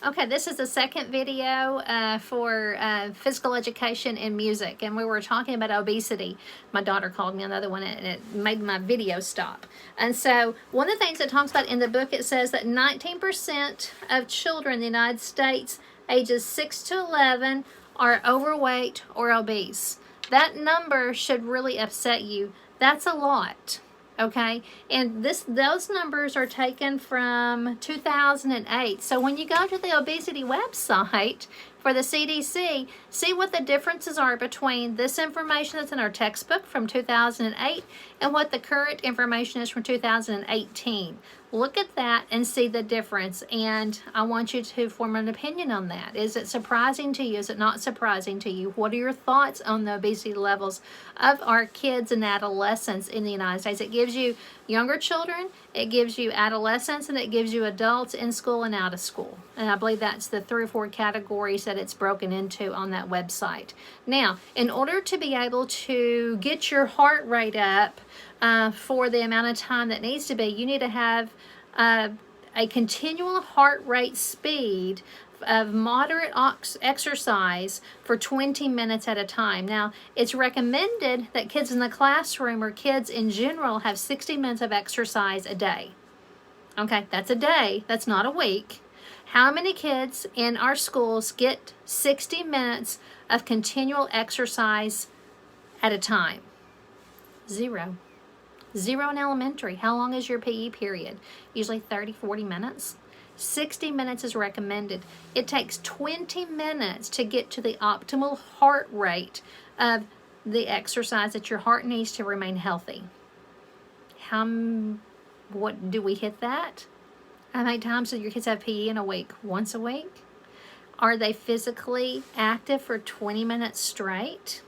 Okay, this is the second video for physical education and music, and we were talking about obesity. My daughter called me on the other one, and it made my video stop. And so, one of the things it talks about in the book, it says that 19% of children in the United States, ages 6 to 11, are overweight or obese. That number should really upset you. That's a lot. Okay, and those numbers are taken from 2008. So when you go to the obesity website for the CDC, see what the differences are between this information that's in our textbook from 2008 and what the current information is from 2018. Look at that and see the difference, and I want you to form an opinion on that. Is it surprising to you? Is it not surprising to you? What are your thoughts on the obesity levels of our kids and adolescents in the United States? It gives you younger children, it gives you adolescents, and it gives you adults in school and out of school. And I believe that's the 3 or 4 categories that it's broken into on that website. Now, in order to be able to get your heart rate up for the amount of time that needs to be, you need to have a continual heart rate speed of moderate exercise for 20 minutes at a time. Now, it's recommended that kids in the classroom or kids in general have 60 minutes of exercise a day. Okay, that's a day, that's not a week. How many kids in our schools get 60 minutes of continual exercise at a time? Zero. Zero in elementary. How long is your PE period? Usually 30, 40 minutes. 60 minutes is recommended. It takes 20 minutes to get to the optimal heart rate of the exercise that your heart needs to remain healthy. What do we hit that? How many times do your kids have PE in a week? Once a week? Are they physically active for 20 minutes straight?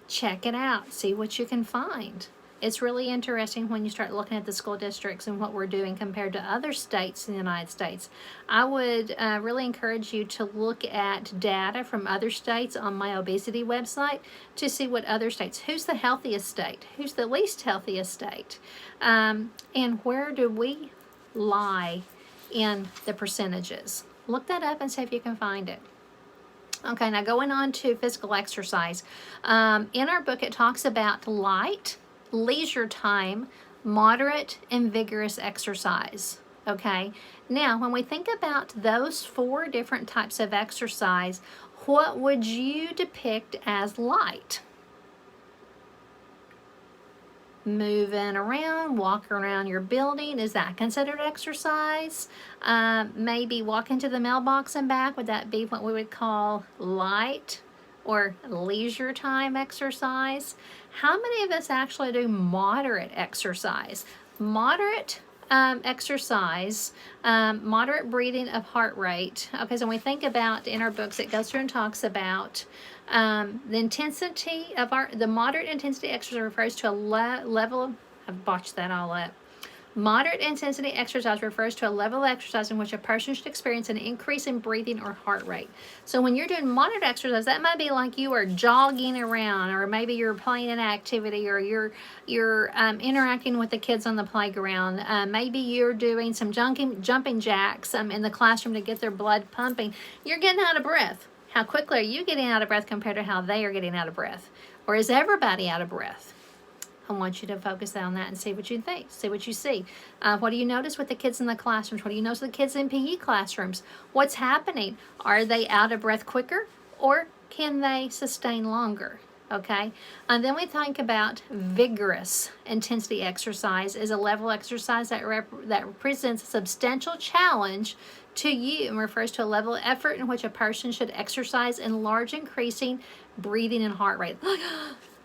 Check it out. See what you can find. It's really interesting when you start looking at the school districts and what we're doing compared to other states in the United States. I would really encourage you to look at data from other states on my obesity website to see what other states, who's the healthiest state, who's the least healthiest state, and where do we lie in the percentages. Look that up and see if you can find it. Okay, now going on to physical exercise. In our book, it talks about light, leisure time, moderate, and vigorous exercise. Okay, now when we think about those 4 different types of exercise, what would you depict as light? Moving around, walking around your building, is that considered exercise? Maybe walking to the mailbox and back, would that be what we would call light or leisure time exercise? How many of us actually do moderate exercise? Moderate exercise, moderate breathing of heart rate. Okay, so when we think about in our books, it goes through and talks about the intensity of the moderate intensity exercise refers to a level. I've botched that all up. Moderate intensity exercise refers to a level of exercise in which a person should experience an increase in breathing or heart rate. So when you're doing moderate exercise, that might be like you are jogging around, or maybe you're playing an activity, or you're interacting with the kids on the playground. Maybe you're doing some jumping jacks in the classroom to get their blood pumping. You're getting out of breath. How quickly are you getting out of breath compared to how they are getting out of breath? Or is everybody out of breath? I want you to focus on that and see what you think, see what you see. What do you notice with the kids in the classrooms? What do you notice with the kids in PE classrooms? What's happening? Are they out of breath quicker, or can they sustain longer? Okay, and then we think about vigorous intensity exercise is a level of exercise that represents a substantial challenge to you and refers to a level of effort in which a person should exercise in large increasing breathing and heart rate.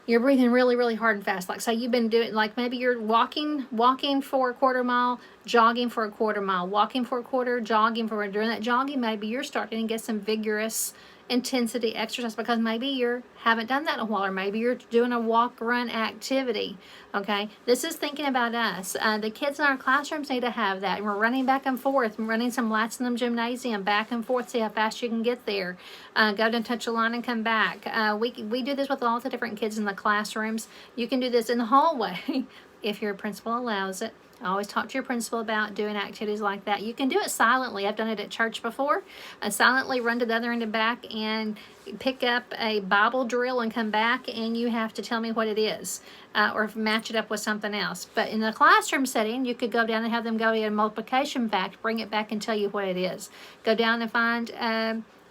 You're breathing really, really hard and fast. Like, say you've been doing, like maybe you're walking for a quarter mile, jogging for a quarter mile, walking for a quarter, jogging for during that jogging, maybe you're starting to get some vigorous intensity exercise because maybe you haven't done that in a while, or maybe you're doing a walk-run activity. Okay, this is thinking about us. The kids in our classrooms need to have that. And we're running back and forth, running some laps in the gymnasium, back and forth, see how fast you can get there. Go to touch a line and come back. We do this with all the different kids in the classrooms. You can do this in the hallway if your principal allows it. Always talk to your principal about doing activities like that. You can do it silently. I've done it at church before. Silently run to the other end and back and pick up a Bible drill and come back, and you have to tell me what it is, or match it up with something else. But in the classroom setting, you could go down and have them go to a multiplication fact, bring it back and tell you what it is. Go down and find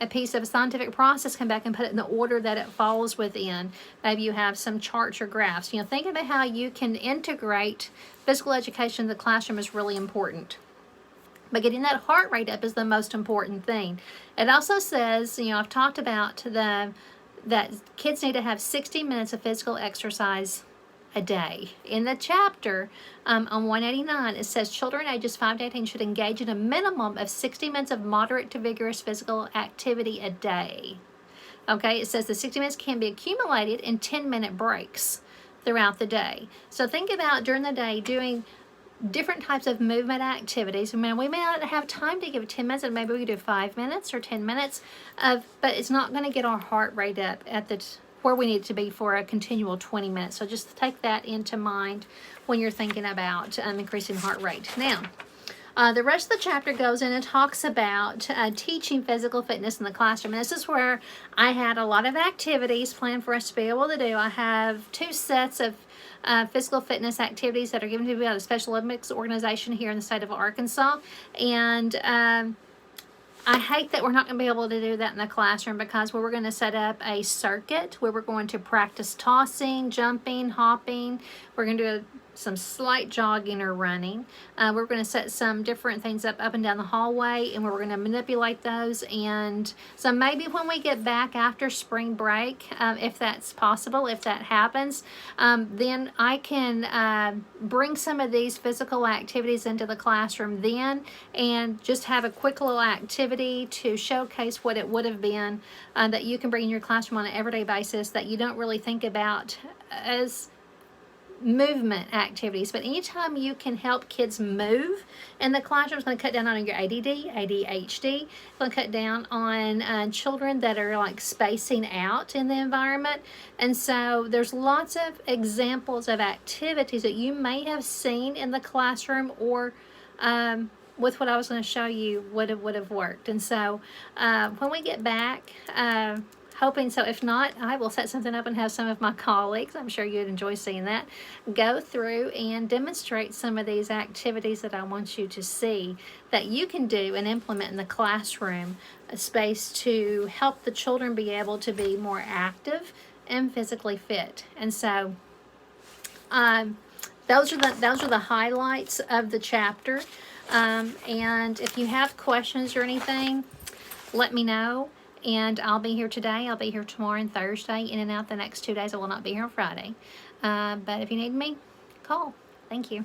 a piece of a scientific process, come back and put it in the order that it falls within. Maybe you have some charts or graphs. You know, think about how you can integrate physical education in the classroom is really important. But getting that heart rate up is the most important thing. It also says, you know, I've talked about that kids need to have 60 minutes of physical exercise a day. In the chapter on 189, it says children ages 5 to 18 should engage in a minimum of 60 minutes of moderate to vigorous physical activity a day. Okay, it says the 60 minutes can be accumulated in 10-minute breaks throughout the day. So think about during the day doing different types of movement activities. I mean, we may not have time to give 10 minutes, and maybe we do 5 minutes or 10 minutes of, but it's not going to get our heart rate up at the where we need to be for a continual 20 minutes. So just take that into mind when you're thinking about increasing heart rate. Now, the rest of the chapter goes in and talks about teaching physical fitness in the classroom. And this is where I had a lot of activities planned for us to be able to do. I have 2 sets of physical fitness activities that are given to me by the Special Olympics organization here in the state of Arkansas. And I hate that we're not going to be able to do that in the classroom, because we're going to set up a circuit where we're going to practice tossing, jumping, hopping. We're going to do some slight jogging or running. We're going to set some different things up and down the hallway, and we're going to manipulate those. And so maybe when we get back after spring break, if that's possible, if that happens, then I can bring some of these physical activities into the classroom then, and just have a quick little activity to showcase what it would have been that you can bring in your classroom on an everyday basis that you don't really think about as movement activities. But anytime you can help kids move in the classroom, it's going to cut down on your ADD, ADHD. It's going to cut down on children that are like spacing out in the environment. And so there's lots of examples of activities that you may have seen in the classroom, or with what I was going to show you would have worked. And so when we get back, hoping so. If not, I will set something up and have some of my colleagues, I'm sure you'd enjoy seeing that, go through and demonstrate some of these activities that I want you to see that you can do and implement in the classroom space to help the children be able to be more active and physically fit. And so those are the highlights of the chapter. And if you have questions or anything, let me know. And I'll be here today, I'll be here tomorrow and Thursday, in and out the next 2 days. I will not be here on Friday. But if you need me, call. Thank you.